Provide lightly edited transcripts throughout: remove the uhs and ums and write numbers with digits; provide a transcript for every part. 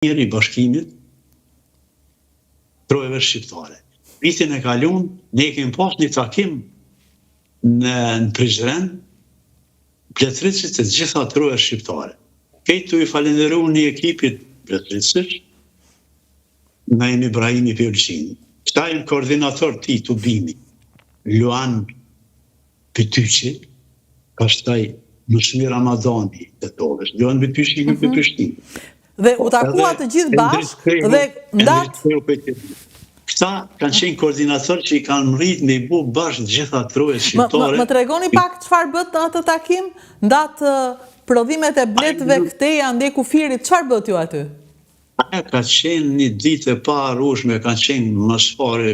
njëri i bashkimit trojeve shqiptare. Vitin e kalun, ne kemi pas një takim në Prizren, Pletëricit të gjitha troje shqiptare. Këtu i falenderu një ekipit Pletëricit, Naim Ibrahimi Pjolqini. Këta janë koordinator ti të bimi, Luan Pytyqi, pastaj Mësmi Ramadani të Tovës, Luan Pytyqi në Prishtinë. Dhe u takua të gjithë bashkë dhe ndatë... Këta kanë qenë koordinator që i kanë mrit me i bu bashkë gjitha troje shqiptare. Më tregoni pak çfarë bët në atë takim? Ndatë prodhimet e bletëve këteja ndej kufirit, çfarë bët ju aty? Aja ka qenë një ditë e parushme, ka qenë mësfare,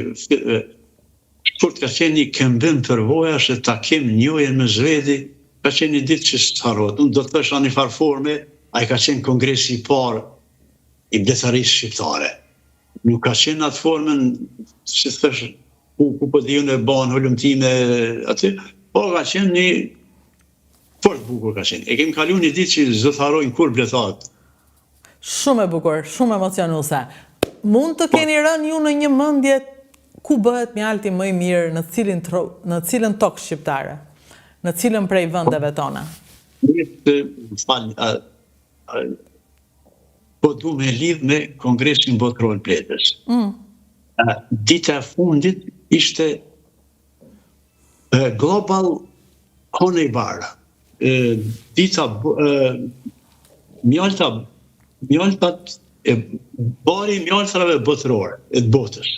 shkurt ka qenë një këmbim përvojash e takim njohjen me Zvedi, ka qenë një ditë që së harrot. Unë do të thësha një farforme, a i ka qenë kongresi i parë i bletarisë shqiptare. Nuk ka qenë atë formën, që thësh, ku po dhiju në banë, hullumtime, aty, po ka qenë një fort bukur ka qenë. E kemi kalu një ditë që zëtharojnë kur bletarët. Shumë e bukur, shumë emocionuese. Mund të keni rënë ju në një mendje ku bëhet mjalti më i mirë në cilën tokë shqiptare, në cilën prej vendeve tona? Po du me lidh me Kongresin Botëror Bletës. Dita e fundit ishte Global Honey Bar. Dita bari mjaltrave botërore e të botës.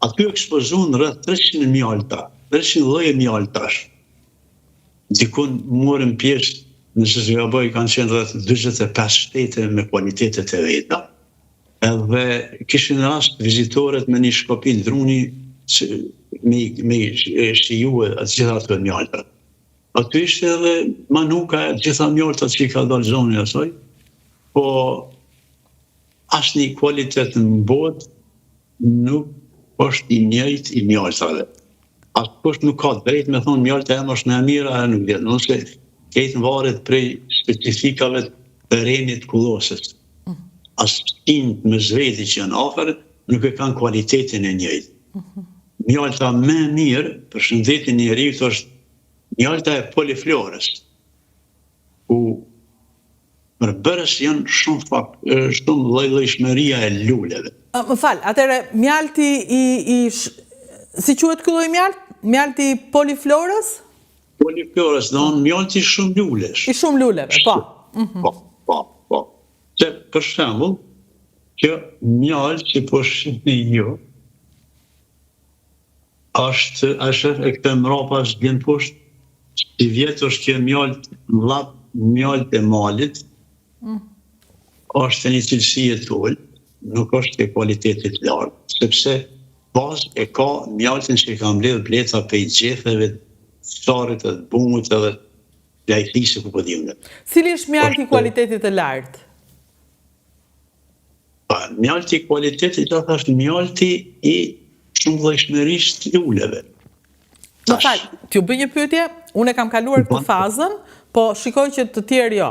Aty ekspozun rreth 300 mjaltra, 300 lloje mjaltrash. Dikun morën pjesë, nëse se gaboj, kanë qenë rreth 45 shtete me kualitetet e veta, edhe kishin rast vizitoret me një shkopi në druni me shijue atë gjitha të mjaltra. Aty ishte edhe manuka e gjitha mjaltrat që i ka dalë zoni asoj, po asnjë një kualitet në botë nuk është i njëjtë i mjaltrave. Askush nuk ka drejt me thonë mjalta e është në mira e nuk vjetë, nëse ketë varet prej specifikave të renit kullosës. Astin me Zvedi që janë afer, nuk e kanë kualitetin e njëjtë. Mjalta me mirë, për shëndetin njeriut, është mjalta e poliflorës, ku përbërës janë shumë lloj-llojshmëria e luleve. Më falë, atëre mjalti si quhet ky lloj mjalt? Mjalti poliflorës? Poliflorës, do në mjalti shumë lulesh. I shumë luleve, po. Po. Që për shembull, kjo mjalt që po shihni ju, është e këtë mrapa është bjen poshtë, që vjetë është kjo mjalt e malit, është një cilësi e tull, nuk është e kualitetit lartë, sepse bazë e ka mjaltin që i ka mbledhë bleta pe i gjetheve, sharit e bumut edhe lajthisë ku pëdimne. Cili është mjalti kualitetit e lartë? Mjalti kualitetit e është mjalti i shumë llojshmërisë të luleve. Më falë, t'ju bëj një pyetje, unë e kam kaluar këtë fazën, po shikoj që të tjerë jo.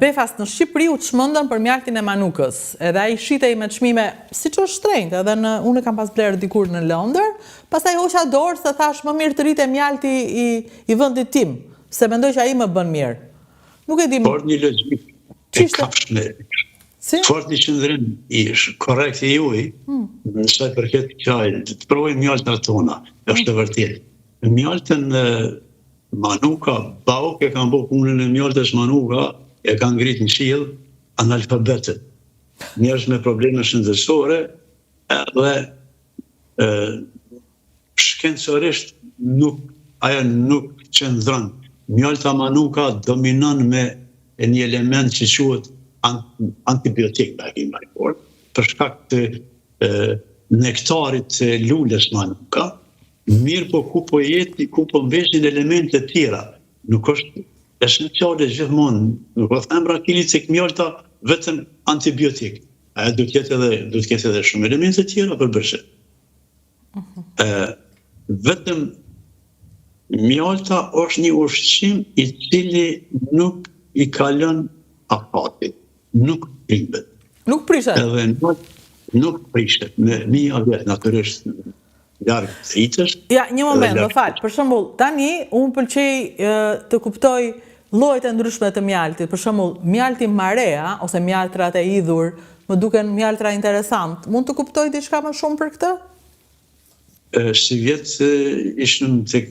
Befas në Shqipëri u çmendën për mjaltin e manukës, edhe ai shitej me çmime siç është shtrenjtë, edhe unë kam pas blerë dikur në Londër, pastaj hoqa dorë se thash më mirë të rritë mjalti i vendit tim, se mendoj që ai më bën mirë. Nuk e di. Por një logjik e kapshme. Fort një qëndrim i korrekt i juaj, në sa i përket kësaj, të provojmë mjaltrat tona, është e vërtetë. Mjaltën manuka, bauk e kanë bërë punën e mjaltës manuka, e kanë ngritë në qiell analfabetët. Njerëz me probleme shëndetësore edhe shkencërisht ajo nuk qëndron. Mjalta manuka dominon me një element që quhet antibiotik, për shkak të nektarit të lules manuka, mirë po ku po mbeshin elemente tjera. Nuk është esenciale gjithmonë, nuk o thembra kilit se këmjalta vetëm antibiotik. Aja du të ketë edhe shumë elemente tjera për bërse. Vetëm mjalta është një ushqim i cili nuk i kalon afatit, nuk primbet. Nuk prishet. Edhe nuk prishet. Me 1000 vjet natyrisht larg thitës. Ja, një moment, më fal. Për shembull, tani unë pëlqej të kuptoj llojet e ndryshme të mjaltit. Për shembull, mjalti marea ose mjaltrat e idhur, më duken mjaltra interesant. Mund të kuptoj diçka më shumë për këtë? Si vjet ishëm tek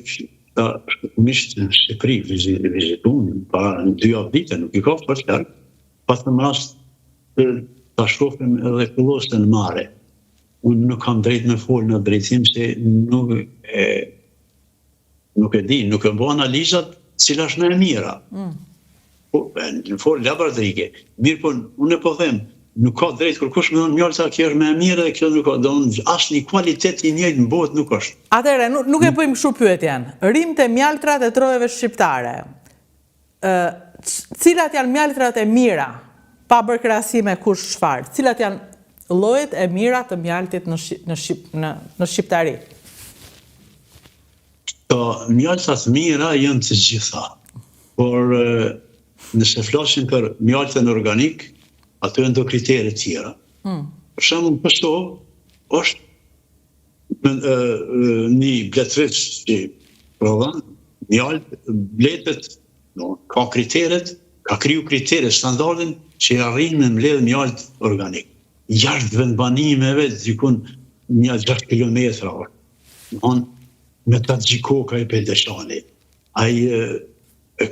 mishtë në Shqipëri, vizituan para në 2 vite, nuk I ka pas larg. Patëm rast ta shohim edhe kullosën mare. Unë nuk kam drejt me folë në drejtim se nuk e di, nuk e bo analizat cila është më e mira. Në folë laboratorike. Mirë po, unë e po them, nuk ka drejt kërkush me thonë mjalta kjo është më e mirë dhe kjo nuk ka, do asë një kualitet I njëjtë në botë nuk është. Atëherë, nuk e bëjmë kështu pyetjen. Rim të mjaltrat e trojeve shqiptare. Cilat janë mjaltrat e mira, pa bërë krahasime kush çfarë? Cilat janë llojet e mira të mjaltit në shqiptari? Mjaltat mira janë të gjitha, por nëse flasim për mjaltën organik, ato janë do kritere tjera. Për shembull, pështo është një bletërit që prodhon mjalt, bletet, ka kriteret, ka kriju kriteret, standardin që arrin me mbledh mjalt organik. Jashtë vendbanimeve, dikun 6 kilometra. Me ta gjikoka I Peldeçani. Ai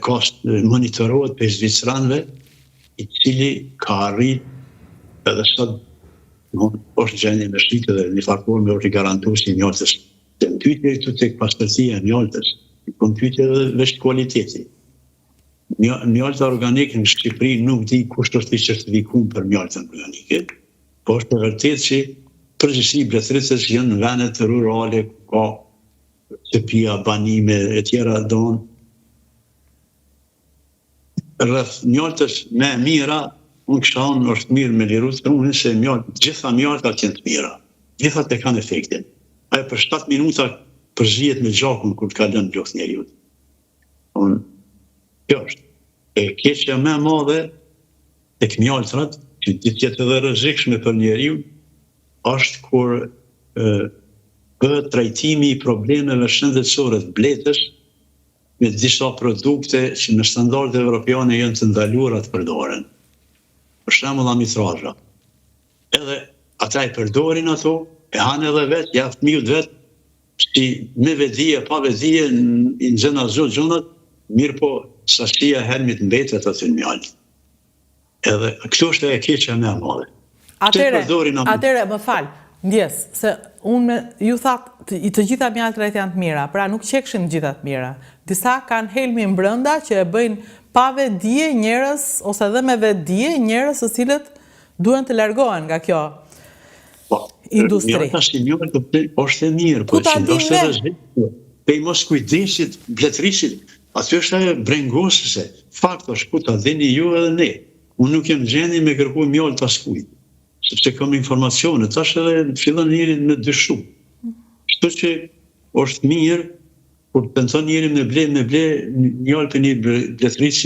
ka monitorohet për Zvicranëve, I cili ka arrit edhe sot është gjendje me shqitë dhe një farforme është I garantu si mjaltës. Të në tytje këtu tek pastërtia e mjaltës, në tytje edhe veç kualiteti. Mjalta organike në Shqipëri nuk di kush është I certifikun për mjaltën organike, po është e vërtet që përgjithësi bletëritës janë në venet rurale, ka shtëpia, banime e tjera donë. Rreth mjaltës me mira, unë kësha unë është mirë me liru të unë se gjitha mjaltat janë të mira. Gjithat e kanë efektin. Ajo për 7 minuta përzihet me gjakun kur të kalon gjoks njeriut. Kjo është. E keqja më e madhe tek mjaltrat, që të jetë edhe rrezikshme për njeriu, është kur bëhet trajtimi I problemeve shëndetësore të bletës me disa produkte që në standardet evropiane janë të ndaluara të përdoren. Për shembull amitrazha. Edhe ata I përdorin ato, e hanë edhe vetë, ja fëmijët vetë, si me vedije, pa vedije, në gjëna gjënat, mirë po sasia helmit mbetet aty në mjalt. Edhe këto është e keqja më e madhe. Atëre, më fal, ndjes, se unë ju thatë të gjitha mjaltrat janë të mira, pra nuk qekshin të gjitha të mira. Disa kanë helmi brenda që e bëjnë pa vedije njerëz ose edhe me vedije njerëz të cilët duhen të largohen nga kjo industri. Mjalta si mjalta është e mirë, po që është e rrezikshme. Pe mos kujdesit bletërisit, aty është ajo brengosëse. Fakt është ku ta dini ju edhe ne. Unë nuk jem gjendje me kërku mjalt askujt, sepse kam informacione, tash edhe fillon njëri me dyshu. Kështu që është mirë, kur tenton njëri me ble, mjalt për një bletërit